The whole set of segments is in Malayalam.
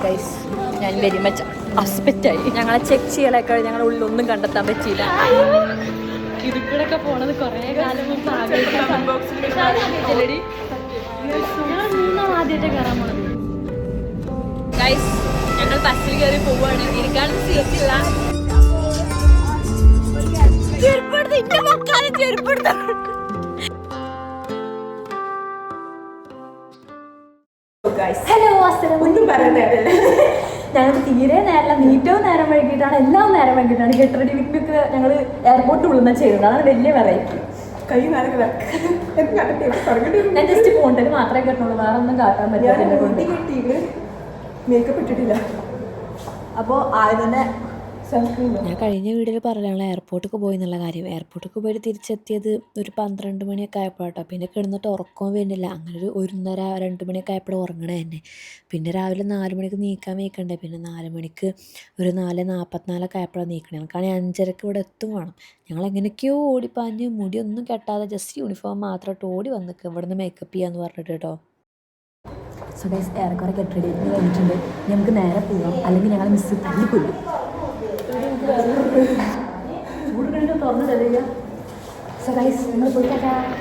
ഗൈസ് ഞാൻ വെരി മച്ച് അസ്പെക്റ്റായി. ഞങ്ങളെ ചെക്ക് ചെയ്യലൊക്കെ ഞങ്ങളുടെ ഉള്ളിലൊന്നും കണ്ടെത്താൻ പറ്റിയില്ല. ഇതിക്കൂടെയൊക്കെ പോണത് കുറേ കാലം മുമ്പ് ആദ്യമായിട്ട് കയറാൻ പോണത്. ഗൈസ് ഞങ്ങൾ ബസ്സിൽ കയറി പോവാണ്. ഇരിക്കാനും സീറ്റില്ല. ഹലോ ഒന്നും പറയുന്നതല്ലേ. ഞങ്ങൾക്ക് തീരെ നേരല്ല, നീറ്റവും നേരം വൈകിട്ടാണ്, എല്ലാം നേരം വൈകിട്ടാണ്. ഗെറ്റ് റെഡി വിക്കൊക്കെ ഞങ്ങൾ എയർപോർട്ടിൽ ഉള്ളുന്ന ചെയ്യുന്നത്. അതാണ് വലിയ വെറൈറ്റി. കൈ നേരം ഞാൻ ജസ്റ്റ് പോണ്ടത് മാത്രമേ കേട്ടുള്ളൂ, വേറെ ഒന്നും കാട്ടാൻ പറ്റില്ല. മേക്കപ്പ് ഇട്ടിട്ടില്ല. അപ്പോൾ ആദ്യം തന്നെ ഞാൻ കഴിഞ്ഞ വീഡിയോയിൽ പറഞ്ഞാണ് എയർപോർട്ടിൽ പോയി എന്നുള്ള കാര്യം. എയർപോർട്ടിൽ പോയിട്ട് തിരിച്ചെത്തിയത് ഒരു 12 മണിയൊക്കെ ആയപ്പോഴാട്ടോ. പിന്നെ കിടന്നിട്ട് ഉറക്കം വരുന്നില്ല. അങ്ങനെ ഒരു 1:30-2 മണിയൊക്കെ ആയപ്പോഴും ഉറങ്ങണേ തന്നെ. പിന്നെ രാവിലെ 4 മണിക്ക് നീക്കാൻ വയ്ക്കണ്ടേ. പിന്നെ 4 മണിക്ക് ഒരു 4:44 ആയപ്പോഴാണ് നീക്കണേ. ഞങ്ങൾക്കാണെങ്കിൽ 5:30 ഇവിടെ എത്തും വേണം. ഞങ്ങൾ എങ്ങനെയൊക്കെയോ ഓടിപ്പാഞ്ഞ് മുടിയൊന്നും കെട്ടാതെ ജസ്റ്റ് യൂണിഫോം മാത്രമായിട്ട് ഓടി വന്നിട്ട് ഇവിടെ നിന്ന് മേക്കപ്പ് ചെയ്യാമെന്ന് പറഞ്ഞിട്ട് കേട്ടോ. സോ ഗൈസ് ഏറെക്കുറെ ഗെറ്റ് റെഡി കഴിഞ്ഞിട്ടുണ്ട്. നമുക്ക് നേരെ പോകാം, അല്ലെങ്കിൽ ഞങ്ങൾ മിസ് തല്ലിക്കൊല്ലും.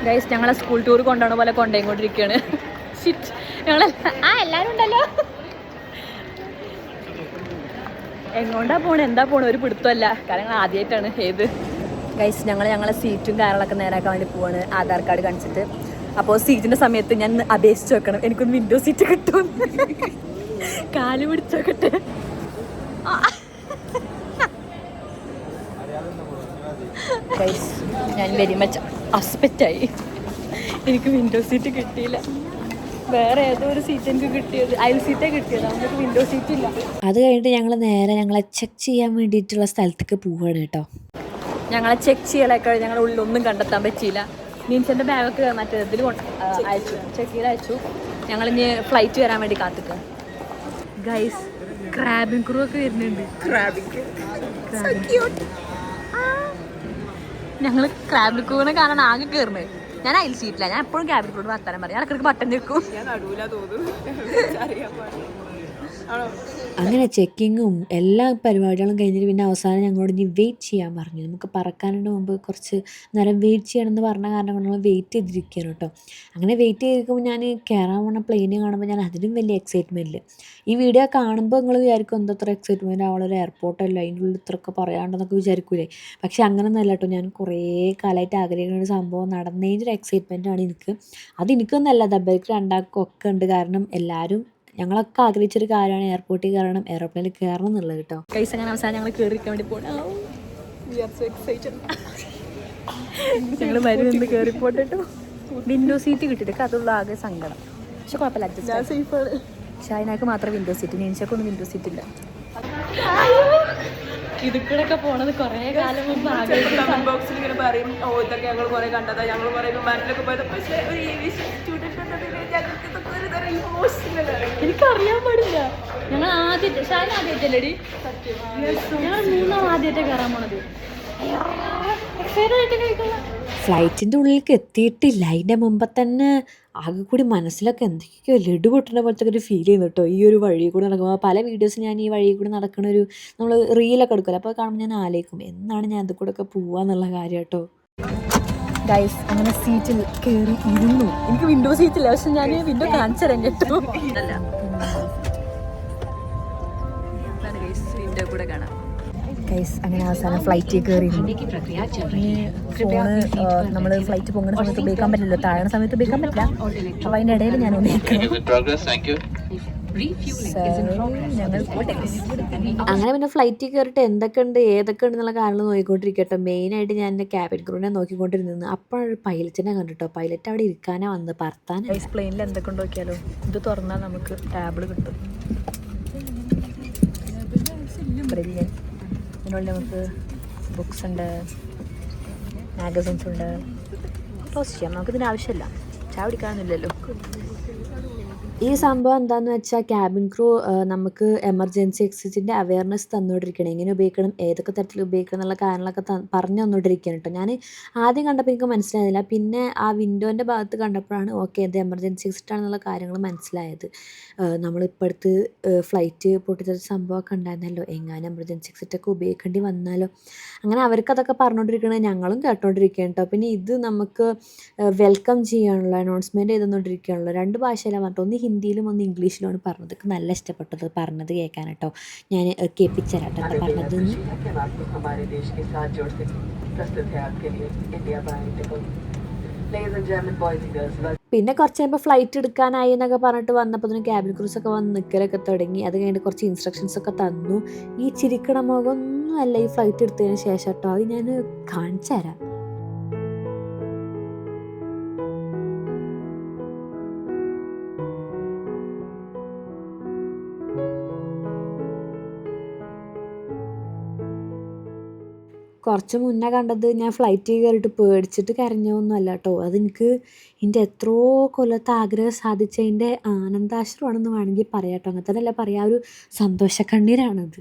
ഗൈസ് ഞങ്ങളെ സ്കൂൾ ടൂർ കൊണ്ടുപോണ പോലെ കൊണ്ടുപോയിക്കൊണ്ടിരിക്കുകയാണ്. എല്ലാരും ഉണ്ടല്ലോ. എങ്ങോട്ടാ പോണേ, എന്താ പോണേ ഒരു പിടുത്തമല്ല. കാരണം ആദ്യമായിട്ടാണ് ഏത്. ഗൈസ് ഞങ്ങളെ സീറ്റും കാര്യങ്ങളൊക്കെ നേരാക്കാൻ വേണ്ടി പോവാണ്, ആധാർ കാർഡ് കാണിച്ചിട്ട്. അപ്പോൾ സീറ്റിന്റെ സമയത്ത് ഞാൻ അപേക്ഷിച്ച് വെക്കണം, എനിക്കൊന്ന് വിൻഡോ സീറ്റ് കിട്ടും. കാല് പിടിച്ചോക്കട്ടെ. ഗൈസ് ഞാൻ വെരി മച്ച് അസ്പെക്റ്റായി. എനിക്ക് വിൻഡോ സീറ്റ് കിട്ടിയില്ല. വേറെ ഏതോ ഒരു സീറ്റ് എനിക്ക് കിട്ടിയത്, അയൽ സീറ്റേ കിട്ടിയത്. നമുക്ക് വിൻഡോ സീറ്റ് ഇല്ല. അത് കഴിഞ്ഞിട്ട് ഞങ്ങൾ നേരെ ഞങ്ങളെ ചെക്ക് ചെയ്യാൻ വേണ്ടിയിട്ടുള്ള സ്ഥലത്തേക്ക് പോവുകയാണ് കേട്ടോ. ഞങ്ങളെ ചെക്ക് ചെയ്യലൊക്കെ ഞങ്ങളുടെ ഉള്ളിലൊന്നും കണ്ടെത്താൻ പറ്റിയില്ല. മീൻസിൻ്റെ ബാഗൊക്കെ മറ്റേ ഇതിൽ അയച്ചു, ചെക്ക് ചെയ്ത് അയച്ചു. ഞങ്ങളിനി ഫ്ലൈറ്റ് വരാൻ വേണ്ടി കാത്തിക്കുക. ഗൈസ് ക്രാബിംഗ് ക്രൂ ഒക്കെ വരുന്നുണ്ട്. ഞങ്ങൾ ക്രാബിംഗ് ക്രൂവിനെ കാണാൻ ആകെ കയറുന്നത്. ഞാൻ അയൽ സീറ്റില്ല. ഞാൻ എപ്പോഴും ക്രാബിംഗ് ക്രൂവിന് വർത്താനം പറയും. ഇടയ്ക്കിടയ്ക്ക് ബട്ടൺ നിൽക്കും. അങ്ങനെ ചെക്കിങ്ങും എല്ലാ പരിപാടികളും കഴിഞ്ഞിട്ട് പിന്നെ അവസാനം ഞങ്ങളോട് ഇനി വെയിറ്റ് ചെയ്യാൻ പറഞ്ഞു. നമുക്ക് പറക്കാനുള്ള മുമ്പ് കുറച്ച് നേരം വെയിറ്റ് ചെയ്യണമെന്ന് പറഞ്ഞ കാരണം കൊണ്ട് നമ്മൾ വെയിറ്റ് ചെയ്തിരിക്കുകയാണ് കേട്ടോ. അങ്ങനെ വെയിറ്റ് ചെയ്തിരിക്കുമ്പോൾ ഞാൻ കയറാൻ പോണ പ്ലെയിന് കാണുമ്പോൾ ഞാൻ അതിലും വലിയ എക്സൈറ്റ്മെൻറ്റിൽ. ഈ വീഡിയോ കാണുമ്പോൾ നിങ്ങൾ വിചാരിക്കും എന്തത്ര എക്സൈറ്റ്മെൻറ്റ്, അവളൊരു എയർപോർട്ടല്ല അതിൻ്റെ ഉള്ളിൽ ഇത്രയൊക്കെ പറയാണ്ടെന്നൊക്കെ വിചാരിക്കൂലേ. പക്ഷെ അങ്ങനെയൊന്നും അല്ല കേട്ടോ. ഞാൻ കുറേ കാലമായിട്ട് ആഗ്രഹിക്കുന്ന ഒരു സംഭവം നടന്നതിൻ്റെ ഒരു എക്സൈറ്റ്മെൻറ്റാണ് എനിക്ക്. അത് എനിക്കൊന്നല്ല, ദബയ്ക്ക് രണ്ടാൾക്കും ഒക്കെ ഉണ്ട്. കാരണം എല്ലാവരും ഞങ്ങളൊക്കെ ആഗ്രഹിച്ചൊരു കാര്യമാണ് എയർപോർട്ടിൽ കയറണം, എയർപ്ലെയിനിൽ കയറണം എന്നുള്ളത് കേട്ടോ. ഗൈസ് അങ്ങനെ അവസാനം ഞങ്ങൾ കയറിയിരിക്കാൻ വേണ്ടി പോകണം. ഞങ്ങൾ മരുന്ന് കയറിപ്പോട്ടെ കേട്ടോ. വിൻഡോ സീറ്റ് കിട്ടിയിട്ട് അതുള്ള ആകെ സങ്കടം. പക്ഷെ കുഴപ്പമില്ല, അഡ്ജസ്റ്റ്. പക്ഷെ അതിനൊക്കെ മാത്രം വിൻഡോ സീറ്റ്, നീൻഷക്കൊന്നും വിൻഡോ സീറ്റ് ഇല്ല. ഇതിക്കൂടെയൊക്കെ പോണത് കുറേ കാലം മുമ്പ് ബോക്സിൽ ഇങ്ങനെ പറയും, ഓ ഇതൊക്കെ ഞങ്ങൾ കുറെ കണ്ടതാ, ഞങ്ങൾ കുറെ വിമാനത്തിലൊക്കെ പോയത്. പക്ഷേ ഒരു എനിക്കറിയാൻ പാടില്ല. ഞങ്ങൾ ആദ്യമായിട്ട് ഷാൻ ആദ്യമായിട്ടല്ലേടി, ഞങ്ങൾ 3 ആദ്യമായിട്ട് കയറാൻ പോണത്. ഫ്ലൈറ്റിൻ്റെ ഉള്ളിലേക്ക് എത്തിയിട്ടില്ല. അതിൻ്റെ മുമ്പ് തന്നെ ആകെ കൂടി മനസ്സിലൊക്കെ എന്തൊക്കെയോ ലഡു പൊട്ടുന്ന പോലത്തെ ഒരു ഫീൽ ചെയ്യുന്നു കേട്ടോ. ഈ ഒരു വഴി കൂടെ നടക്കുമ്പോൾ പല വീഡിയോസ് ഞാൻ ഈ വഴി കൂടെ നടക്കുന്ന ഒരു നമ്മൾ റീലൊക്കെ എടുക്കുമല്ലോ, അപ്പോൾ കാണുമ്പോൾ ഞാൻ ആലോചിക്കും എന്നാണ് ഞാൻ അതിൽ കൂടെ ഒക്കെ പോവാന്നുള്ള കാര്യം കേട്ടോ. ഗൈസ് അങ്ങനെ സീറ്റിൽ കയറി ഇരുന്നു. എനിക്ക് വിൻഡോ സീറ്റില്ല, പക്ഷെ ഞാൻ വിൻഡോ കാണിച്ചു തരാൻ കേട്ടോ. വിൻഡോ കൂടെ കാണാം. ഗൈസ് അങ്ങനെ അവസാനം ഫ്ലൈറ്റിൽ കയറി. ഫോണ് നമ്മൾ ഫ്ലൈറ്റ് പോകുന്ന സമയത്ത് ഉപയോഗിക്കാൻ പറ്റില്ലല്ലോ, താഴെ സമയത്ത് ഉപയോഗിക്കാൻ പറ്റില്ല. അപ്പോൾ അതിൻ്റെ ഇടയിൽ ഞാൻ അങ്ങനെ പിന്നെ ഫ്ലൈറ്റിൽ കയറിയിട്ട് എന്തൊക്കെ ഉണ്ട് ഏതൊക്കെ ഉണ്ട് എന്നുള്ള കാര്യങ്ങൾ നോക്കിക്കൊണ്ടിരിക്കട്ടോ. മെയിനായിട്ട് ഞാൻ എൻ്റെ ക്യാബിൻ ക്രൂവിനെ നോക്കിക്കൊണ്ടിരുന്നത്. അപ്പോഴൊരു പൈലറ്റിനെ കണ്ടിട്ടോ. പൈലറ്റ് അവിടെ ഇരിക്കാനാണ് വന്നത്, പറത്താൻ. പ്ലെയിനിൽ എന്തൊക്കെ ഉണ്ട് നോക്കിയാലോ. ഇത് തുറന്നാൽ നമുക്ക് ടാബിൾ കിട്ടും. ബ്രില്യൻ. ഇതിനുള്ളിൽ നമുക്ക് ബുക്സ് ഉണ്ട്, മാഗസിൻസ് ഉണ്ട്. ക്ലോസ് ചെയ്യാം, നമുക്കിതിന് ആവശ്യമില്ല. ചായ കുടിക്കാനൊന്നുമില്ലല്ലോ. ഈ സംഭവം എന്താണെന്ന് വെച്ചാൽ ക്യാബിൻ ക്രൂ നമുക്ക് എമർജൻസി എക്സിറ്റിൻ്റെ അവയർനെസ് തന്നുകൊണ്ടിരിക്കണം, എങ്ങനെ ഉപയോഗിക്കണം, ഏതൊക്കെ തരത്തിൽ ഉപയോഗിക്കണം എന്നുള്ള കാര്യങ്ങളൊക്കെ പറഞ്ഞു തന്നുകൊണ്ടിരിക്കുകയാണ് കേട്ടോ. ഞാൻ ആദ്യം കണ്ടപ്പോൾ എനിക്ക് മനസ്സിലായില്ല, പിന്നെ ആ വിൻഡോൻ്റെ ഭാഗത്ത് കണ്ടപ്പോഴാണ് ഓക്കെ ഇത് എമർജൻസി എക്സിറ്റ് ആണെന്നുള്ള കാര്യങ്ങൾ മനസ്സിലായത്. നമ്മളിപ്പോൾ അടുത്ത് ഫ്ലൈറ്റ് പൊട്ടിത്തെറിച്ച സംഭവമൊക്കെ ഉണ്ടായിരുന്നല്ലോ, എങ്ങാനും എമർജൻസി എക്സിറ്റൊക്കെ ഉപയോഗിക്കേണ്ടി വന്നാലോ, അങ്ങനെ അവർക്കതൊക്കെ പറഞ്ഞുകൊണ്ടിരിക്കണത് ഞങ്ങളും കേട്ടോണ്ടിരിക്കുകയാണ് കേട്ടോ. പിന്നെ ഇത് നമുക്ക് വെൽക്കം ചെയ്യാനുള്ള അനൗൺസ്മെൻറ്റ് ചെയ്തുകൊണ്ടിരിക്കുകയാണല്ലോ. 2 ഭാഷയിലാണ് പറഞ്ഞത്, ഒന്ന് ഹിന്ദിയിലും ഒന്ന് ഇംഗ്ലീഷിലുമാണ് പറഞ്ഞത്. എനിക്ക് നല്ല ഇഷ്ടപ്പെട്ടത് പറഞ്ഞത് കേൾക്കാൻ കേട്ടോ. ഞാൻ കേൾപ്പിച്ചു തരാം കേട്ടോ എന്താ പറഞ്ഞത്. പിന്നെ കുറച്ച് കഴിയുമ്പോൾ ഫ്ലൈറ്റ് എടുക്കാനായി എന്നൊക്കെ പറഞ്ഞിട്ട് വന്നപ്പോൾ തന്നെ ക്യാബിൻ ക്രൂസൊക്കെ വന്ന് നിൽക്കലൊക്കെ തുടങ്ങി. അത് കഴിഞ്ഞിട്ട് കുറച്ച് ഇൻസ്ട്രക്ഷൻസ് ഒക്കെ തന്നു. ഈ ചിരിക്കണ മുഖമൊന്നും അല്ല ഈ ഫ്ലൈറ്റ് എടുത്തതിന് ശേഷം കേട്ടോ, അത് ഞാൻ കാണിച്ചു തരാം. കുറച്ച് മുന്നേ കണ്ടത് ഞാൻ ഫ്ലൈറ്റിൽ കയറിയിട്ട് പേടിച്ചിട്ട് കരഞ്ഞൊന്നുമല്ല കേട്ടോ, അതെനിക്ക് എൻ്റെ എത്രയോ കൊല്ലത്തെ ആഗ്രഹം സാധിച്ചതിൻ്റെ ആനന്ദാശ്രമാണെന്ന് വേണമെങ്കിൽ പറയാം കേട്ടോ. അങ്ങനെ തന്നെയല്ല പറയാം, ഒരു സന്തോഷക്കണ്ണീരാണത്.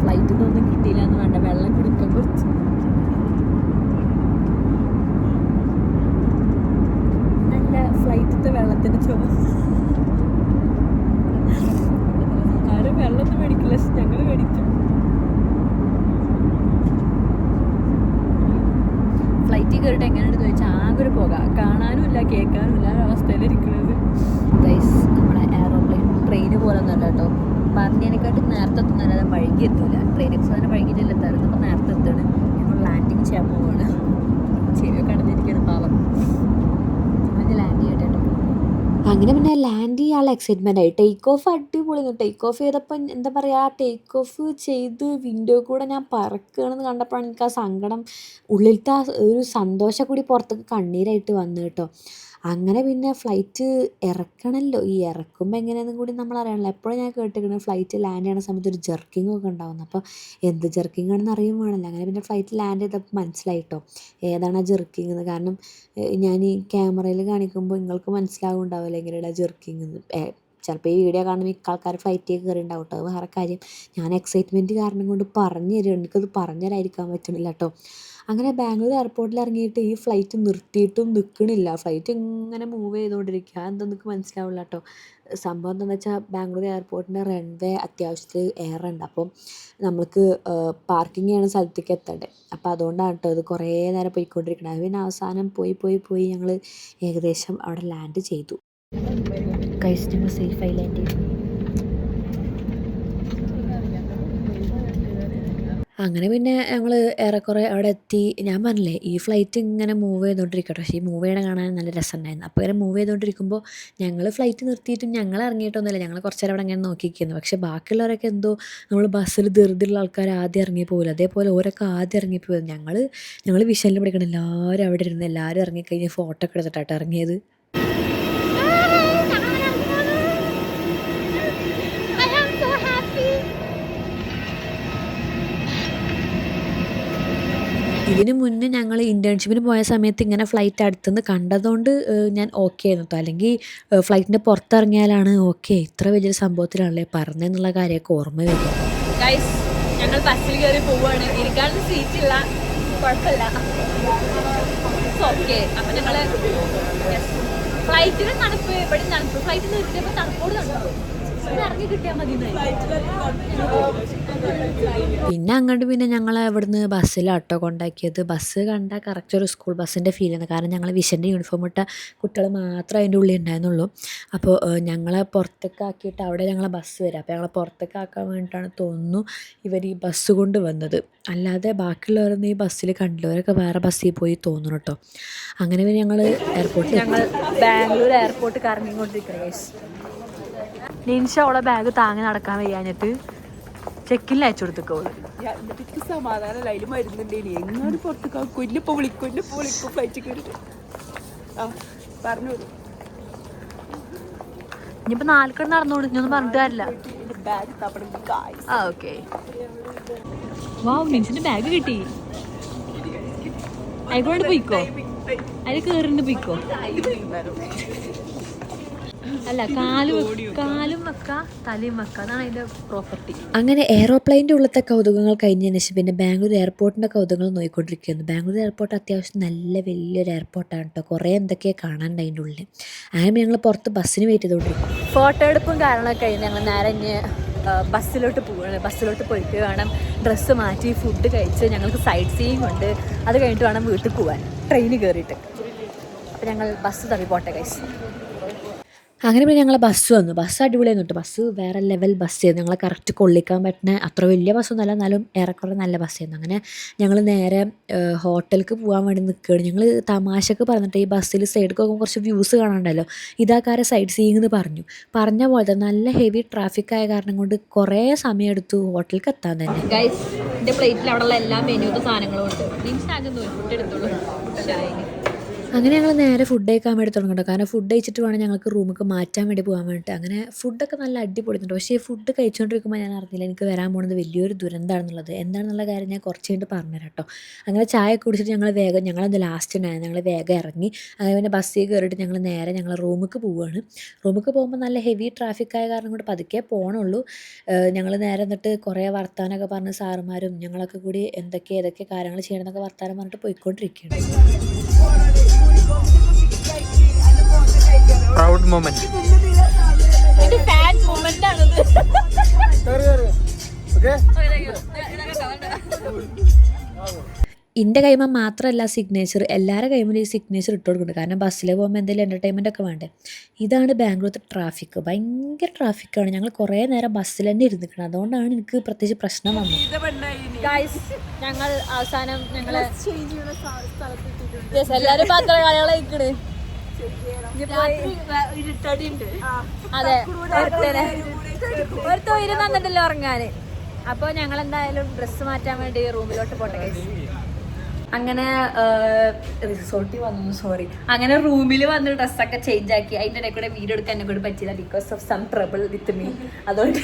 ഫ്ലൈറ്റിൽ നിന്നൊന്നും കിട്ടിയില്ല എന്ന് വേണ്ട, വെള്ളം കുടിക്കാൻ കുറച്ച് നല്ല ഫ്ലൈറ്റിലത്തെ വെള്ളത്തിൻ്റെ ചുമ. ആരും വെള്ളമൊന്നും മേടിക്കില്ല, ഞങ്ങൾ മേടിക്കും. ഫ്ലൈറ്റിൽ കയറിയിട്ട് എങ്ങനെയാണെന്ന് ചോദിച്ചാൽ ആകെ ഒരു പുക, കാണാനും ഇല്ല കേൾക്കാനും ഇല്ല അവസ്ഥയിലിരിക്കുന്നത്. ഗൈസ് നമ്മുടെ എയറോപ്ലെയിൻ ട്രെയിന് പോലെ ഒന്നല്ല കേട്ടോ, പറഞ്ഞതിനെക്കാട്ടും നേരത്തെ എത്തുന്നല്ലാതെ വൈകി എത്തൂല. ട്രെയിൻ എക്സാമിന് വൈകിട്ടില്ല എത്താറുണ്ട്, അപ്പോൾ നേരത്തെ എത്താണ്. ഞങ്ങൾ ലാൻഡിങ് ചെയ്യാൻ പോവുകയാണ്. ചെവിയൊക്കെ അടഞ്ഞിരിക്കുകയാണ് പാവം. അത് ലാൻഡ് ചെയ്യട്ടെ കേട്ടോ. അങ്ങനെ പിന്നെ ലാൻഡ് ചെയ്യാനുള്ള എക്സൈറ്റ്മെൻ്റ് ആയി. ടേക്ക് ഓഫ് അടിപൊളി. ടേക്ക് ഓഫ് ചെയ്തപ്പോൾ എന്താ പറയുക, ടേക്ക് ഓഫ് ചെയ്ത് വിൻഡോ കൂടെ ഞാൻ പറക്കുകയാണെന്ന് കണ്ടപ്പോഴാണ് എനിക്ക് ആ സങ്കടം, ഉള്ളിലത്തെ ആ ഒരു സന്തോഷം കൂടി പുറത്തേക്ക് കണ്ണീരായിട്ട് വന്നു കേട്ടോ. അങ്ങനെ പിന്നെ ഫ്ലൈറ്റ് ഇറക്കണമല്ലോ, ഈ ഇറക്കുമ്പോൾ എങ്ങനെയാണെന്നും കൂടി നമ്മൾ അറിയണമല്ലോ. എപ്പോഴും ഞാൻ കേട്ടിരിക്കുന്നത് ഫ്ലൈറ്റ് ലാൻഡ് ചെയ്യുന്ന സമയത്ത് ഒരു ജെർക്കിംഗ് ഒക്കെ ഉണ്ടാവുന്നു, അപ്പോൾ എന്ത് ജെർക്കിംഗ് ആണെന്ന് അറിയാൻ വേണമല്ലോ. അങ്ങനെ പിന്നെ ഫ്ലൈറ്റ് ലാൻഡ് ചെയ്തപ്പോൾ മനസ്സിലായി കേട്ടോ ഏതാണ് ആ ജെർക്കിംഗ് എന്ന്. കാരണം ഞാൻ ഈ ക്യാമറയിൽ കാണിക്കുമ്പോൾ നിങ്ങൾക്ക് മനസ്സിലാവുന്നുണ്ടാവില്ല എങ്ങനെയുള്ള ജെർക്കിംഗ് എന്ന്. ചിലപ്പോൾ ഈ വീഡിയോ കാണുമ്പോൾ മിക്ക ആൾക്കാർ ഫ്ലൈറ്റിലേക്ക് കയറിയിട്ടുണ്ടാവും കേട്ടോ, അത് വേറെ കാര്യം. ഞാൻ എക്സൈറ്റ്മെൻറ്റ് കാരണം കൊണ്ട് പറഞ്ഞു തരും, എനിക്കത് പറഞ്ഞു തരാതിരിക്കാൻ പറ്റുന്നില്ല കേട്ടോ. അങ്ങനെ ബാംഗ്ലൂർ എയർപോർട്ടിൽ ഇറങ്ങിയിട്ട് ഈ ഫ്ലൈറ്റ് നിർത്തിയിട്ടും നിൽക്കണില്ല, ഫ്ലൈറ്റ് ഇങ്ങനെ മൂവ് ചെയ്തുകൊണ്ടിരിക്കുക. അതെന്താ എനിക്ക് മനസ്സിലാവില്ല കേട്ടോ. സംഭവം എന്താണെന്ന് വെച്ചാൽ ബാംഗ്ലൂർ എയർപോർട്ടിൻ്റെ റൺവേ അത്യാവശ്യത്തിൽ ഏറെ ഉണ്ട്, അപ്പം നമുക്ക് പാർക്കിംഗ് ചെയ്യുന്ന സ്ഥലത്തേക്ക് എത്തണ്ടേ. അപ്പോൾ അതുകൊണ്ടാണ് കേട്ടോ ഇത് കുറേ നേരം പോയിക്കൊണ്ടിരിക്കുന്നത്. അത് പിന്നെ അവസാനം പോയി ഞങ്ങൾ ഏകദേശം അവിടെ ലാൻഡ് ചെയ്തു. ഞങ്ങൾ സേഫായി ലാൻഡ് ചെയ്തു. അങ്ങനെ പിന്നെ ഞങ്ങൾ ഏറെക്കുറെ അവിടെ എത്തി. ഞാൻ പറഞ്ഞില്ലേ ഈ ഫ്ലൈറ്റ് ഇങ്ങനെ മൂവ് ചെയ്തുകൊണ്ടിരിക്കട്ടെ, പക്ഷേ ഈ മൂവ് ചെയ്യണ കാണാൻ നല്ല രസമുണ്ടായിരുന്നു. അപ്പോൾ ഇങ്ങനെ മൂവ് ചെയ്തുകൊണ്ടിരിക്കുമ്പോൾ ഞങ്ങൾ ഫ്ലൈറ്റ് നിർത്തിയിട്ടും ഞങ്ങൾ ഇറങ്ങിയിട്ടൊന്നുമില്ല, ഞങ്ങൾ കുറച്ച് നേരം അവിടെ അങ്ങനെ നോക്കിയിരിക്കുന്നു. പക്ഷേ ബാക്കിയുള്ളവരൊക്കെ എന്തോ നമ്മൾ ബസ്സിൽ ധൃതിയുള്ള ആൾക്കാർ ആദ്യം ഇറങ്ങി പോകില്ല, അതേപോലെ ഓരൊക്കെ ആദ്യം ഇറങ്ങിപ്പോയത്. ഞങ്ങൾ വിഷനിൽ പഠിക്കണം, എല്ലാവരും അവിടെ ഇരുന്ന് എല്ലാവരും ഇറങ്ങിക്കഴിഞ്ഞ് ഫോട്ടോ ഒക്കെ എടുത്തിട്ടാട്ടോ ഇറങ്ങിയത്. ഇതിന് മുന്നേ ഞങ്ങൾ ഇൻറ്റേൺഷിപ്പിന് പോയ സമയത്ത് ഇങ്ങനെ ഫ്ലൈറ്റ് അടുത്തുനിന്ന് കണ്ടതുകൊണ്ട് ഞാൻ ഓക്കെ ആയിരുന്നു കേട്ടോ. അല്ലെങ്കിൽ ഫ്ലൈറ്റിൻ്റെ പുറത്തിറങ്ങിയാലാണ് ഓക്കെ ഇത്ര വലിയൊരു സംഭവത്തിലാണല്ലേ പറഞ്ഞതെന്നുള്ള കാര്യമൊക്കെ ഓർമ്മ വരും. ഗൈസ് ഞങ്ങൾ ബസ്സിൽ കയറി പോവുകയാണ്, ഇരിക്കാനുള്ള സീറ്റില്ല, കുഴപ്പമില്ല, ഓക്കെ. അപ്പം ഞങ്ങൾ ഫ്ലൈറ്റിന് തണുപ്പ്, ഇവിടെ തണുപ്പ്, ഫ്ലൈറ്റിൽ നിർത്തിയപ്പോൾ തണുപ്പോട് തണുപ്പ് ഇറങ്ങി കിട്ടിയാൽ മതി. പിന്നെ അങ്ങോട്ട് പിന്നെ ഞങ്ങൾ ഇവിടുന്ന് ബസ്സിലാട്ടോ കൊണ്ടാക്കിയത്. ബസ് കണ്ടാൽ കറക്റ്റ് ഒരു സ്കൂൾ ബസ്സിൻ്റെ ഫീൽ ചെയ്യുന്നത്, കാരണം ഞങ്ങൾ വിഷൻ്റെ യൂണിഫോം ഇട്ട കുട്ടികൾ മാത്രമേ അതിൻ്റെ ഉള്ളിൽ ഉണ്ടായിരുന്നുള്ളൂ. അപ്പോൾ ഞങ്ങളെ പുറത്തേക്ക് ആക്കിയിട്ട് അവിടെ ഞങ്ങളെ ബസ് വരും, അപ്പോൾ ഞങ്ങളെ പുറത്തേക്ക് ആക്കാൻ വേണ്ടിയിട്ടാണ് തോന്നുന്നു ഇവർ ഈ ബസ് കൊണ്ട് വന്നത്. അല്ലാതെ ബാക്കിയുള്ളവരൊന്നും ഈ ബസ്സിൽ കണ്ടില്ലവരൊക്കെ വേറെ ബസ്സിൽ പോയി തോന്നുന്നു കേട്ടോ. അങ്ങനെ പിന്നെ ഞങ്ങൾ ബാംഗ്ലൂർ എയർപോർട്ട് കറങ്ങിക്കൊണ്ടിരിക്കുന്നത്. നിൻഷ അവളെ ബാഗ് താങ്ങി നടക്കാൻ വയ്യാഞ്ഞിട്ട് ചെക്കിൽ അയച്ചു കൊടുത്തേക്കോള്. സമാധാനം അതിൽ മരുന്നുണ്ട്, ഇനി എങ്ങോട്ട് പുറത്തേക്ക് കൊല്ലിപ്പോ വിളിക്കും ഫ്ലൈറ്റ് കയറിട്ട് പറഞ്ഞു. ഇനിയിപ്പോൾ 4 കട നടന്നോളൂ, ഇനിയൊന്നും പറഞ്ഞിട്ട് കാര്യമില്ല. ബാഗ് തപ്പണം. ഓക്കെ. വാവ്, നിൻസിന്റെ ബാഗ് കിട്ടി. ആയിക്കോട്ട് പോയിക്കോ, അതിൽ കേറിണ്ട് പോയിക്കോ. അല്ല, കാലും വെക്ക, തലയും വെക്ക, അതാണ് അതിന്റെ പ്രോപ്പർട്ടി. അങ്ങനെ എയറോപ്ലെയിൻ്റെ ഉള്ളത്തെ കൗതുകങ്ങൾ കഴിഞ്ഞതിന് ശേഷം പിന്നെ ബാംഗ്ലൂർ എയർപോർട്ടിൻ്റെ കൗതുകങ്ങൾ നോക്കിക്കൊണ്ടിരിക്കുകയായിരുന്നു. ബാംഗ്ലൂർ എയർപോർട്ട് അത്യാവശ്യം നല്ല വലിയൊരു എയർപോർട്ടാണ് കേട്ടോ. കുറേ എന്തൊക്കെയാണ് കാണാനുണ്ട് അതിൻ്റെ ഉള്ളിൽ. അങ്ങനെ ഞങ്ങൾ പുറത്ത് ബസ്സിന് വെയിറ്റ് ചെയ്തുകൊണ്ടിരിക്കും. ഫോട്ടോ എടുപ്പും കാര്യങ്ങളൊക്കെ കഴിഞ്ഞ് ഞങ്ങൾ നേരെ ബസ്സിലോട്ട് പോവുകയാണ്. ബസ്സിലോട്ട് പോയിട്ട് വേണം ഡ്രസ്സ് മാറ്റി ഫുഡ് കഴിച്ച് ഞങ്ങൾക്ക് സൈഡ് സീയിങ് ഉണ്ട്. അത് കഴിഞ്ഞിട്ട് വേണം വീട്ടിൽ പോകാൻ, ട്രെയിനിൽ കയറിയിട്ട്. അപ്പോൾ ഞങ്ങൾ ബസ് തപ്പി പോട്ടെ ഗൈസ്. അങ്ങനെ പിന്നെ ഞങ്ങളെ ബസ് വന്നു. ബസ് അടിപൊളിയായിരുന്നു കേട്ടോ. ബസ് വേറെ ലെവൽ ബസ്സായിരുന്നു. ഞങ്ങളെ കറക്റ്റ് കൊള്ളിക്കാൻ പറ്റുന്ന അത്ര വലിയ ബസ്സൊന്നുമല്ല, എന്നാലും ഏറെക്കുറെ നല്ല ബസ്സായിരുന്നു. അങ്ങനെ ഞങ്ങൾ നേരെ ഹോട്ടലിലേക്ക് പോകാൻ വേണ്ടി നിൽക്കുകയാണ്. ഞങ്ങൾ തമാശക്ക് പറഞ്ഞിട്ട് ഈ ബസ്സിൽ സൈഡിൽ നോക്കുമ്പോൾ കുറച്ച് വ്യൂസ് കാണാണ്ടല്ലോ, ഇതാക്കാരെ സൈഡ് സീയിങ് എന്ന് പറഞ്ഞ പോലെ തന്നെ നല്ല ഹെവി ട്രാഫിക് ആയ കാരണം കൊണ്ട് കുറേ സമയം എടുത്തു ഹോട്ടലിലേക്ക് എത്താൻ തന്നെ. ഗൈസ്, എൻ്റെ പ്ലേറ്റിൽ അവിടെയുള്ള എല്ലാ മെനുത്തെ സാധനങ്ങളും ഉണ്ട്. ഫുഡ് എടുത്തോളൂ. അങ്ങനെ ഞങ്ങൾ നേരെ ഫുഡ് കഴിക്കാൻ വേണ്ടി തുടങ്ങട്ടോ. കാരണം ഫുഡ് കഴിച്ചിട്ട് വേണം ഞങ്ങൾക്ക് റൂമിലേക്ക് മാറ്റാൻ വേണ്ടി പോകാൻ വേണ്ടിയിട്ട്. അങ്ങനെ ഫുഡൊക്കെ നല്ല അടിപൊളിയുണ്ട്. പക്ഷേ ഈ ഫുഡ് കഴിച്ചുകൊണ്ടിരിക്കുമ്പോൾ ഞാൻ അറിഞ്ഞില്ല എനിക്ക് വരാൻ പോകുന്നത് വലിയൊരു ദുരന്തമാണെന്നുള്ളത്. എന്താണെന്നുള്ള കാര്യം ഞാൻ കുറച്ച് കഴിഞ്ഞിട്ട് പറഞ്ഞുതരാം കേട്ടോ. അങ്ങനെ ചായ കുടിച്ചിട്ട് ഞങ്ങളത് ലാസ്റ്റ് ഉണ്ടായിരുന്നു. ഞങ്ങൾ വേഗം ഇറങ്ങി. അങ്ങനെ പിന്നെ ബസ്സിൽ കയറിയിട്ട് ഞങ്ങൾ നേരെ ഞങ്ങൾ റൂമിലേക്ക് പോവുകയാണ്. റൂമിലേക്ക് പോകുമ്പോൾ നല്ല ഹെവി ട്രാഫിക്കായ കാരണം കൊണ്ട് പതുക്കെ പോകണുള്ളൂ. ഞങ്ങൾ നേരെ എന്നിട്ട് കുറേ വർത്താനമൊക്കെ പറഞ്ഞ് സാറുമാരും ഞങ്ങളൊക്കെ കൂടി ഏതൊക്കെ കാര്യങ്ങൾ ചെയ്യണമെന്നൊക്കെ വർത്താനം പറഞ്ഞിട്ട് പോയിക്കൊണ്ടിരിക്കുകയാണ്. Proud moment. എൻ്റെ കൈമ മാത്രമല്ല സിഗ്നേച്ചർ, എല്ലാവരുടെ കൈമിലും ഈ സിഗ്നേച്ചർ ഇട്ട് കൊടുക്കുന്നുണ്ട്. കാരണം ബസ്സിൽ പോകുമ്പോൾ എന്തെങ്കിലും എൻ്റർടൈൻമെൻ്റ് ഒക്കെ വേണ്ടേ. ഇതാണ് ബാംഗ്ലൂരത്തെ ട്രാഫിക്. ഭയങ്കര ട്രാഫിക്കാണ്. ഞങ്ങൾ കുറേ നേരം ബസ്സിൽ തന്നെ ഇരുന്നിക്കണം. അതുകൊണ്ടാണ് എനിക്ക് പ്രത്യേകിച്ച് പ്രശ്നം വന്നത്. ഗൈസ്, ഞങ്ങൾ അവസാനം എല്ലാവരും പത്രകാലകളെ ഇരിക്കണ്. അതെ, ഒരു തൊഴിൽ തന്നിട്ടല്ലോ ഉറങ്ങാന്. അപ്പോൾ ഞങ്ങൾ എന്തായാലും ഡ്രസ്സ് മാറ്റാൻ വേണ്ടി റൂമിലോട്ട് പോട്ടെ ഗൈസ്. അങ്ങനെ റിസോർട്ടിൽ അങ്ങനെ റൂമിൽ വന്ന് ഡ്രസ്സൊക്കെ ചേഞ്ച് ആക്കി. അതിൻ്റെ ഇടയിൽ കൂടെ വീഡിയോ എടുക്കാൻ എന്നെ കൂടെ പറ്റില്ല, because of some trouble with me. അതുകൊണ്ട്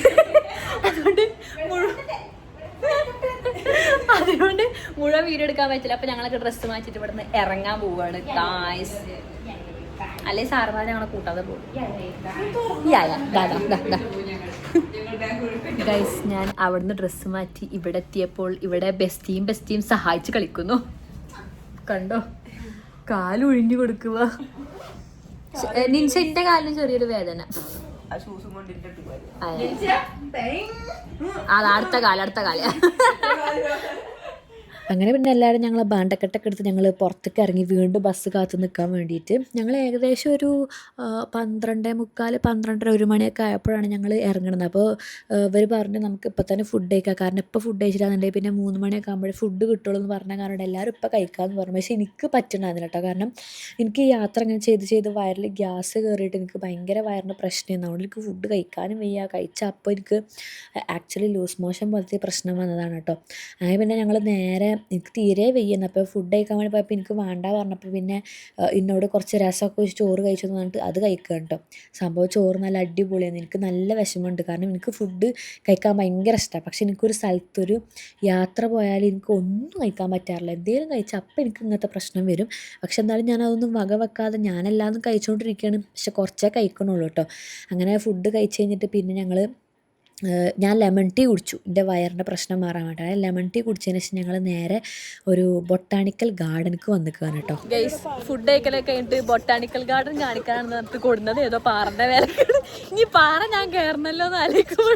മുഴുവൻ വീഡിയോ എടുക്കാൻ പറ്റില്ല. അപ്പോൾ ഞങ്ങളൊക്കെ ഡ്രസ്സ് മാറ്റിയിട്ട് ഇവിടുന്ന് ഇറങ്ങാൻ പോവുകയാണ് ഗായ്സ്. അല്ലെ സാറുമാർ ഞങ്ങളെ കൂട്ടാതെ പോകും. ഗൈസ്, ഞാൻ അവിടുന്ന് ഡ്രസ്സ് മാറ്റി ഇവിടെ എത്തിയപ്പോൾ ഇവിടെ ബെസ്റ്റിയും സഹായിച്ച് കളിക്കുന്നു. കണ്ടോ, കാലൊഴിഞ്ഞു കൊടുക്കുക. നിൻഷന്റെ കാലിന് ചെറിയൊരു വേദന. അടുത്ത കാല അങ്ങനെ പിന്നെ എല്ലാവരും ഞങ്ങൾ ബാണ്ടക്കെട്ടൊക്കെ എടുത്ത് ഞങ്ങൾ പുറത്തേക്ക് ഇറങ്ങി വീണ്ടും ബസ് കാത്ത് നിൽക്കാൻ വേണ്ടിയിട്ട്. ഞങ്ങൾ ഏകദേശം ഒരു 12:45 12:30 1 മണിയൊക്കെ ആയപ്പോഴാണ് ഞങ്ങൾ ഇറങ്ങുന്നത്. അപ്പോൾ ഇവർ പറഞ്ഞു നമുക്ക് ഇപ്പം തന്നെ ഫുഡ് കഴിക്കാം, കാരണം ഇപ്പോൾ ഫുഡ് കഴിച്ചിട്ടാണെന്നുണ്ടെങ്കിൽ പിന്നെ 3 മണിയൊക്കെ ആകുമ്പോഴേ ഫുഡ് കിട്ടുള്ളൂ എന്ന് പറഞ്ഞ കാരണം എല്ലാവരും ഇപ്പോൾ കഴിക്കാമെന്ന് പറഞ്ഞു. പക്ഷേ എനിക്ക് പറ്റുന്നുണ്ടായിരുന്നില്ല കേട്ടോ. കാരണം എനിക്ക് ഈ യാത്ര ഇങ്ങനെ ചെയ്ത് വയറിൽ ഗ്യാസ് കയറിയിട്ട് എനിക്ക് ഭയങ്കര വയറിന് പ്രശ്നമായിരുന്നു. അതുകൊണ്ട് എനിക്ക് ഫുഡ് കഴിക്കാനും വയ്യ. കഴിച്ചാൽ അപ്പോൾ എനിക്ക് ആക്ച്വലി ലൂസ് മോഷൻ പോലത്തെ പ്രശ്നം വന്നതാണ് കേട്ടോ. അങ്ങനെ പിന്നെ ഞങ്ങൾ നേരെ എനിക്ക് തീരെ വയ്യുന്നു. അപ്പോൾ ഫുഡ് കഴിക്കാൻ വേണ്ടി പോയപ്പോൾ എനിക്ക് വേണ്ട പറഞ്ഞപ്പോൾ പിന്നെ എന്നോട് കുറച്ച് രസമൊക്കെ വെച്ച് ചോറ് കഴിച്ചെന്ന് പറഞ്ഞിട്ട് അത് കഴിക്കുക കേട്ടോ. സംഭവം ചോറ് നല്ല അടിപൊളിയാണ്. എനിക്ക് നല്ല വിഷമമുണ്ട്, കാരണം എനിക്ക് ഫുഡ് കഴിക്കാൻ ഭയങ്കര ഇഷ്ടമാണ്. പക്ഷെ എനിക്കൊരു സ്ഥലത്തൊരു യാത്ര പോയാൽ എനിക്ക് ഒന്നും കഴിക്കാൻ പറ്റാറില്ല. എന്തെങ്കിലും കഴിച്ചാൽ അപ്പം എനിക്ക് ഇങ്ങനത്തെ പ്രശ്നം വരും. പക്ഷെ എന്നാലും ഞാൻ അതൊന്നും വക വെക്കാതെ ഞാനെല്ലാം കഴിച്ചുകൊണ്ടിരിക്കുകയാണ്. പക്ഷെ കുറച്ചേ കഴിക്കണുള്ളൂ കേട്ടോ. അങ്ങനെ ഫുഡ് കഴിച്ച് കഴിഞ്ഞിട്ട് പിന്നെ ഞാൻ ലെമൺ ടീ കുടിച്ചു എൻ്റെ വയറിൻ്റെ പ്രശ്നം മാറാൻ വേണ്ടിയിട്ട്. ലെമൺ ടീ കുടിച്ചതിന് ശേഷം ഞങ്ങൾ നേരെ ഒരു ബൊട്ടാണിക്കൽ ഗാർഡനിക്ക് വന്നിക്കുകയാണ് കേട്ടോ. ഗൈസ്, ഫുഡ് കഴിക്കലൊക്കെ കഴിഞ്ഞിട്ട് ബൊട്ടാണിക്കൽ ഗാർഡൻ കാണിക്കാനാണ് നമുക്ക് കൊടുക്കുന്നത്. ഏതോ പാറൻ്റെ വേല. ഇനി പാറ ഞാൻ കയറണല്ലോ എന്ന് ആലോചിക്കുമ്പോൾ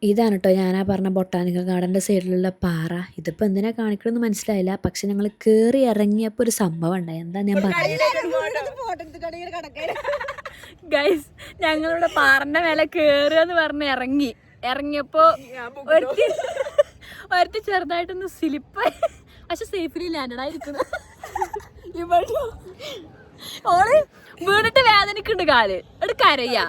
ഇതാണ് കേട്ടോ ഞാനാ പറഞ്ഞ ബൊട്ടാനിക്കൽ ഗാർഡൻ്റെ സൈഡിലുള്ള പാറ. ഇതിപ്പോൾ എന്തിനാ കാണിക്കണമെന്ന് മനസ്സിലായില്ല. പക്ഷെ ഞങ്ങൾ കയറി ഇറങ്ങിയപ്പോൾ ഒരു സംഭവം ഉണ്ടായി. എന്താ ഞാൻ പറഞ്ഞത് ഗൈസ്, ഞങ്ങളിവിടെ പാറൻ്റെ മേലെ കയറുക എന്ന് പറഞ്ഞ് ഇറങ്ങിയപ്പോൾ ഒരുത്തി ചെറുതായിട്ടൊന്ന് സ്ലിപ്പായി. പക്ഷെ സേഫ്ലി ലാൻഡഡ് ആയിരിക്കുന്നു. ഓള് വീണിട്ട് വേദനക്കുണ്ട് കാല്, എടു കരയാ.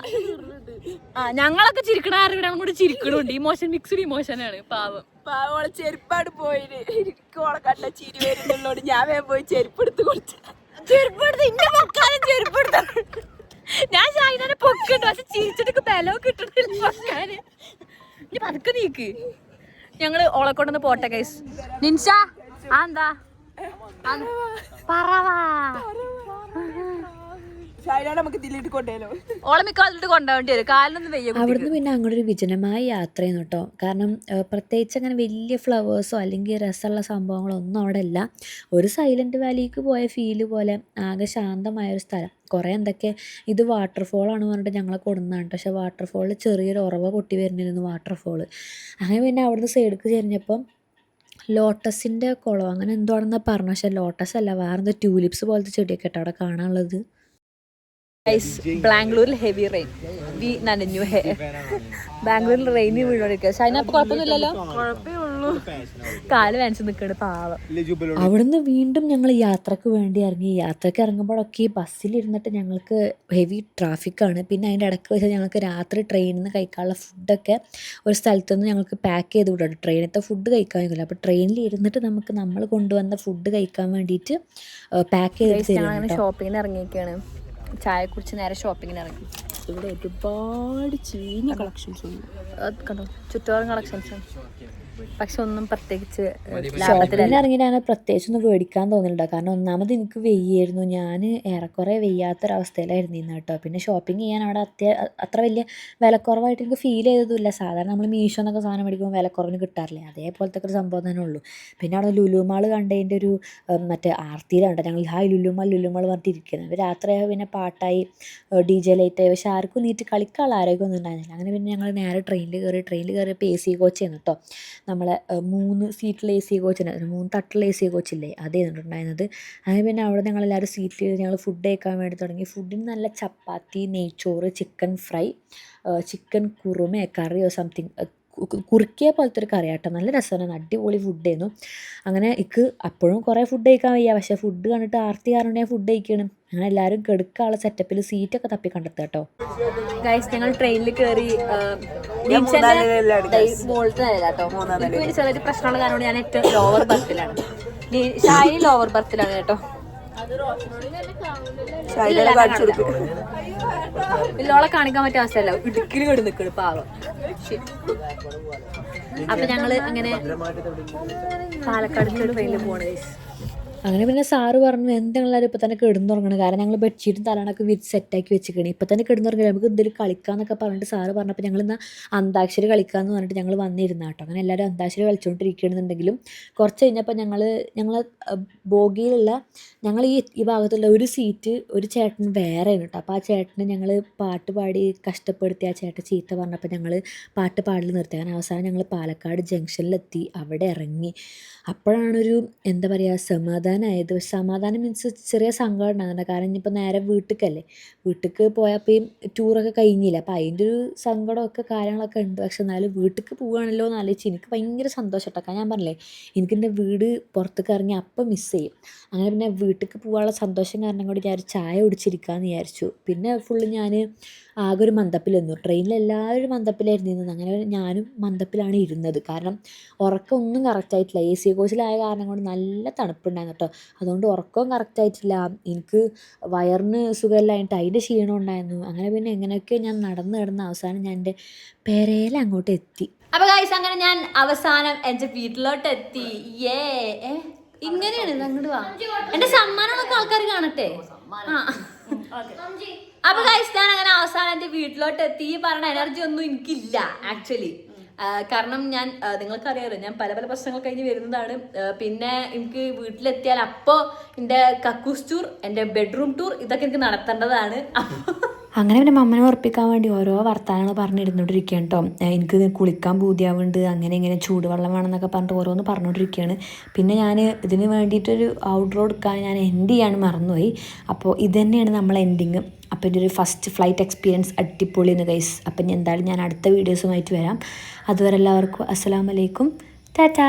ഞങ്ങളൊക്കെ ചിരിക്കണ ആരും കൂടെ ചിരിക്കണുണ്ട്. Emotion mixed ഇമോഷനാണ്. പാവം ചെരുപ്പാട് പോയിന്. എനിക്ക് ഓളെ കണ്ട ചിരി വരുന്നുള്ളോട് ഞാൻ പോയി ചെരുപ്പ് എടുത്ത് കൊടുത്തു. ചെരുപ്പെടുത്ത് ഇന്നെ പൊക്കാനും ചെരുപ്പെടുത്ത ഞാൻ ഷാഹിനെ പൊക്കിട്ടു പക്ഷെ ചിരിച്ചിട്ട് ബലവും കിട്ടുന്നില്ല പൊക്കാന്. ഇനി പതുക്കെ നീക്ക്. ഞങ്ങള് ഓളെ കൊണ്ടൊന്ന് പോട്ടെ ഗൈസ്. നിൻഷ എന്താ പറവാ നമുക്ക് ദില്ലിട്ട് കൊണ്ടേലോ. ഓളെ മിക്കാലിട്ട് കൊണ്ടുപോകേണ്ടി വരും. കാലിനൊന്നും വയ്യ. അവിടുന്ന് പിന്നെ അങ്ങോട്ട് ഒരു വിജനമായ യാത്രയെന്ന് കേട്ടോ. കാരണം പ്രത്യേകിച്ച് അങ്ങനെ വലിയ ഫ്ലവേഴ്സോ അല്ലെങ്കിൽ രസമുള്ള സംഭവങ്ങളോ ഒന്നും അവിടെ ഇല്ല. ഒരു സൈലൻറ്റ് വാലിക്ക് പോയ ഫീല് പോലെ ആകെ ശാന്തമായൊരു സ്ഥലം. കുറേ എന്തൊക്കെ ഇത് വാട്ടർഫോളാണ് പറഞ്ഞിട്ട് ഞങ്ങളെ കൊടുന്നതാണ്. പക്ഷേ വാട്ടർഫോളിൽ ചെറിയൊരു ഉറവ പൊട്ടി വരുന്നിരുന്നു വാട്ടർഫോള്. അങ്ങനെ പിന്നെ അവിടുന്ന് സൈഡിലേക്ക് ചെരിഞ്ഞപ്പം ലോട്ടസിൻ്റെ കുളം അങ്ങനെ എന്തോ ആണെന്നാണ് പറഞ്ഞത്. പക്ഷേ ലോട്ടസ് അല്ല, വേറെ എന്തോ ട്യൂലിപ്സ് പോലത്തെ ചെടിയൊക്കെ കേട്ടോ അവിടെ കാണാനുള്ളത്. ബാംഗ്ലൂരിൽ ഹെവി റെയിൻ. വി നനഞ്ഞു. ബാംഗ്ലൂരിൽ റെയിൻ വീണോണ്ടിരിക്കുക. ഷൈനപ്പോ കുഴപ്പമൊന്നുമില്ലല്ലോ. കാല് വേനച്ച് നിൽക്കണ് പാവം. അവിടുന്ന് വീണ്ടും ഞങ്ങൾ യാത്രക്ക് വേണ്ടി ഇറങ്ങി. യാത്രക്ക് ഇറങ്ങുമ്പോഴൊക്കെ ഈ ബസ്സിലിരുന്നിട്ട് ഞങ്ങൾക്ക് ഹെവി ട്രാഫിക്കാണ്. പിന്നെ അതിൻ്റെ ഇടയ്ക്ക് വെച്ചാൽ ഞങ്ങൾക്ക് രാത്രി ട്രെയിനിൽ നിന്ന് കഴിക്കാനുള്ള ഫുഡൊക്കെ ഒരു സ്ഥലത്തുനിന്ന് ഞങ്ങൾക്ക് പാക്ക് ചെയ്ത് വിടും. ട്രെയിനത്തെ ഫുഡ് കഴിക്കാൻ കഴിയില്ല. അപ്പോൾ ട്രെയിനിൽ ഇരുന്നിട്ട് നമുക്ക് നമ്മൾ കൊണ്ടുവന്ന ഫുഡ് കഴിക്കാൻ വേണ്ടിയിട്ട് പാക്ക് ചെയ്ത് തരും. ഷോപ്പിങ്ങിന് ഇറങ്ങിയൊക്കെയാണ്. ചായ കുടിച്ച് നേരെ ഷോപ്പിങ്ങിന് ഇറങ്ങി. ഇവിടെ ഒരുപാട് ചീഞ്ഞ കളക്ഷൻസ് ഉണ്ട്. കണ്ടോ ചുറ്റോറും കളക്ഷൻസ്. പക്ഷെ ഒന്നും പ്രത്യേകിച്ച് ഷോപ്പിങ്ങിന് ഇറങ്ങിയിട്ടാണ് പ്രത്യേകിച്ചൊന്നും മേടിക്കാൻ തോന്നുന്നുണ്ടോ. കാരണം ഒന്നാമത് എനിക്ക് വെയ്യായിരുന്നു. ഞാൻ ഏറെക്കുറെ വെയ്യാത്തൊരവസ്ഥയിലായിരുന്നു ഇന്ന് കേട്ടോ. പിന്നെ ഷോപ്പിംഗ് ചെയ്യാൻ അവിടെ അത്ര വലിയ വിലക്കുറവായിട്ട് എനിക്ക് ഫീൽ ചെയ്തതുമില്ല. സാധാരണ നമ്മൾ മീഷോ എന്നൊക്കെ സാധനം മേടിക്കുമ്പോൾ വിലക്കുറവിന് കിട്ടാറില്ലേ, അതേപോലത്തെ ഒരു സംഭവം തന്നെ ഉള്ളൂ. പിന്നെ അവിടെ ലുലുമാൾ കണ്ടതിൻ്റെ ഒരു മറ്റേ ആർത്തിയിലാണ് ഞങ്ങൾ ഹായ് ലുലുമാൾ പറഞ്ഞിട്ടിരിക്കുന്നത്. അവർ രാത്രിയായി പിന്നെ പാട്ടായി DJ ലൈറ്റായി. പക്ഷെ ആർക്കും നീറ്റ് കളിക്കാനുള്ള ആരോഗ്യമൊന്നും ഉണ്ടായിരുന്നില്ല. അങ്ങനെ പിന്നെ ഞങ്ങൾ നേരെ ട്രെയിനിൽ കയറിയപ്പോൾ AC കോച്ചായിരുന്നു കേട്ടോ. നമ്മളെ 3 സീറ്റുള്ള AC കോച്ചുണ്ടായിരുന്നു. 3 തട്ടുള്ള AC കോച്ചില്ലേ, അതായിരുന്നു ഉണ്ടായിരുന്നത്. അങ്ങനെ പിന്നെ അവിടെ ഞങ്ങളെല്ലാവരും സീറ്റിൽ ഞങ്ങൾ ഫുഡ് കഴിക്കാൻ വേണ്ടി തുടങ്ങി. ഫുഡിന് നല്ല ചപ്പാത്തി, നെയ്ച്ചോറ്, ചിക്കൻ ഫ്രൈ, ചിക്കൻ കുറുമ കറിയോ സംതിങ് കുറുക്കിയ പോലത്തെ ഒരു കറി കേട്ടോ. നല്ല രസമാണ്, അടിപൊളി ഫുഡായിരുന്നു. അങ്ങനെ എനിക്ക് അപ്പോഴും കുറേ ഫുഡ് കഴിക്കാൻ വയ്യ. പക്ഷേ ഫുഡ് കണ്ടിട്ട് ആർത്തി കാരണം ഞാൻ ഫുഡ് കഴിക്കണം. അങ്ങനെ എല്ലാവരും കെടുക്കാനുള്ള സെറ്റപ്പിൽ സീറ്റൊക്കെ തപ്പി കണ്ടെത്തുക കേട്ടോ. ഗൈസ് ഞങ്ങൾ ട്രെയിനിൽ കയറി. ചെറിയൊരു പ്രശ്നമുള്ള കാരണം ഞാൻ ഏറ്റവും ലോവർ ബർത്തിലാണ്. ഷായി ലോവർ ബർത്തിലാണ് കേട്ടോ. ഇല്ലോളെ കാണിക്കാൻ പറ്റിയ അവസ്ഥയല്ല, ഇടുക്കിൽ കെടു നിൽക്കണ് പാവം. അപ്പൊ ഞങ്ങള് അങ്ങനെ പാലക്കാട് ട്രെയിനിൽ പോണേ. അങ്ങനെ പിന്നെ സാറ് പറഞ്ഞു എന്തെങ്കിലും ഇപ്പം തന്നെ കിടന്നുറങ്ങണം. കാരണം ഞങ്ങൾ ബെഡ്ഷീറ്റും തലാണൊക്കെ വിരിച്ച് സെറ്റാക്കി വെച്ചിരിക്കണം. ഇപ്പം തന്നെ കിടന്നുറങ്ങില്ല, നമുക്ക് എന്തെങ്കിലും കളിക്കാമെന്നൊക്കെ പറഞ്ഞിട്ട് സാറ് പറഞ്ഞപ്പോൾ ഞങ്ങൾ എന്നാൽ അന്താക്ഷരി കളിക്കാമെന്ന് പറഞ്ഞിട്ട് ഞങ്ങൾ വന്നിരുന്ന കേട്ടോ. അങ്ങനെ എല്ലാവരും അന്താക്ഷരി കളിച്ചുകൊണ്ടിരിക്കുകയാണെന്നുണ്ടെങ്കിലും കുറച്ച് കഴിഞ്ഞപ്പോൾ ഞങ്ങൾ ബോഗിയിലുള്ള ഞങ്ങൾ ഈ ഭാഗത്തുള്ള ഒരു സീറ്റ് ഒരു ചേട്ടൻ വേറെയാണ് കേട്ടോ. അപ്പോൾ ആ ചേട്ടന് ഞങ്ങൾ പാട്ട് പാടി കഷ്ടപ്പെടുത്തി ആ ചേട്ടൻ ചീത്ത പറഞ്ഞപ്പോൾ ഞങ്ങൾ പാട്ട് പാടൽ നിർത്തി. അങ്ങനെ അവസാനം ഞങ്ങൾ പാലക്കാട് ജംഗ്ഷനിലെത്തി, അവിടെ ഇറങ്ങി. അപ്പോഴാണൊരു എന്താ പറയുക സമാധാനമായത്. പക്ഷെ സമാധാനം മീൻസ് ചെറിയ സങ്കടം ഉണ്ടാകുന്നുണ്ട്. കാരണം ഇനിയിപ്പോൾ നേരെ വീട്ടിലേക്ക് പോയപ്പോൾ ഈ ടൂറൊക്കെ കഴിഞ്ഞില്ല. അപ്പോൾ അതിൻ്റെ ഒരു സങ്കടമൊക്കെ കാര്യങ്ങളൊക്കെ ഉണ്ട്. പക്ഷെ എന്നാലും വീട്ടിലേക്ക് പോവുകയാണല്ലോ എന്ന് ആലോചിച്ച് എനിക്ക് ഭയങ്കര സന്തോഷം കേട്ടോ. ഞാൻ പറഞ്ഞില്ലേ എനിക്കെൻ്റെ വീട് പുറത്തേക്ക് ഇറങ്ങി അപ്പം മിസ് ചെയ്യും. അങ്ങനെ പിന്നെ വീട്ടിലേക്ക് പോകാനുള്ള സന്തോഷം കാരണം കൂടി ഞാൻ ചായ കുടിച്ചിരിക്കാമെന്ന് വിചാരിച്ചു. പിന്നെ ഫുള്ള് ഞാൻ ആകെ ഒരു മന്ദപ്പിൽ നിന്നു. ട്രെയിനിൽ എല്ലാവരും മന്ദപ്പിലായിരുന്നു ഇരുന്നത്. അങ്ങനെ ഞാനും മന്ദപ്പിലാണ് ഇരുന്നത്. കാരണം ഉറക്കം ഒന്നും കറക്റ്റായിട്ടില്ല. AC കോച്ചിലായ കാരണം കൊണ്ട് നല്ല തണുപ്പുണ്ടായിരുന്നു കേട്ടോ. അതുകൊണ്ട് ഉറക്കവും കറക്റ്റായിട്ടില്ല. എനിക്ക് വയറിന് സുഖമില്ലായിട്ട് അതിൻ്റെ ക്ഷീണം ഉണ്ടായിരുന്നു. അങ്ങനെ പിന്നെ എങ്ങനെയൊക്കെ ഞാൻ നടന്ന് അവസാനം ഞാൻ എൻ്റെ പെരയിൽ അങ്ങോട്ട് എത്തി. അപ്പോൾ ഗൈസ് അങ്ങനെ ഞാൻ അവസാനം എൻ്റെ വീട്ടിലോട്ട് എത്തി. ഇങ്ങനെയാണ് അങ്ങോട്ട് വാ. എൻ്റെ സമ്മാനങ്ങളൊക്കെ ആൾക്കാർ കാണട്ടെ. അപ്പൊ ഗൈസ് ഞാൻ അങ്ങനെ അവസാനം എൻ്റെ വീട്ടിലോട്ട് എത്തി. ഈ പറഞ്ഞ എനർജി ഒന്നും എനിക്കില്ല ആക്ച്വലി. കാരണം ഞാൻ നിങ്ങൾക്കറിയാമല്ലോ ഞാൻ പല പ്രശ്നങ്ങൾ കഴിഞ്ഞ് വരുന്നതാണ്. പിന്നെ എനിക്ക് വീട്ടിലെത്തിയാൽ അപ്പോൾ എൻ്റെ കക്കൂസ് ടൂർ, എൻ്റെ ബെഡ്റൂം ടൂർ ഇതൊക്കെ എനിക്ക് നടത്തേണ്ടതാണ്. അങ്ങനെ പിന്നെ മമ്മനെ ഉറപ്പിക്കാൻ വേണ്ടി ഓരോ വർത്താനങ്ങൾ പറഞ്ഞിരുന്നോണ്ടിരിക്കുകയാണ് കേട്ടോ. എനിക്ക് കുളിക്കാൻ പൂതിയാവുന്നുണ്ട്, അങ്ങനെ ഇങ്ങനെ ചൂടുവെള്ളം വേണമെന്നൊക്കെ പറഞ്ഞിട്ട് ഓരോന്ന് പറഞ്ഞുകൊണ്ടിരിക്കുകയാണ്. പിന്നെ ഞാൻ ഇതിന് വേണ്ടിയിട്ടൊരു ഔട്ട്ഡോർ എടുക്കാൻ ഞാൻ എൻഡ് ചെയ്യാൻ മറന്നുപോയി. അപ്പോൾ ഇത് തന്നെയാണ് നമ്മൾ എൻഡിങ്. അപ്പോൾ എൻ്റെ ഒരു ഫസ്റ്റ് ഫ്ലൈറ്റ് എക്സ്പീരിയൻസ് അടിപൊളിയെന്ന് ഗൈസ്. അപ്പം എന്തായാലും ഞാൻ അടുത്ത വീഡിയോസുമായിട്ട് വരാം. അതുവരെ എല്ലാവർക്കും അസ്സലാമു അലൈക്കും, ടാറ്റാ.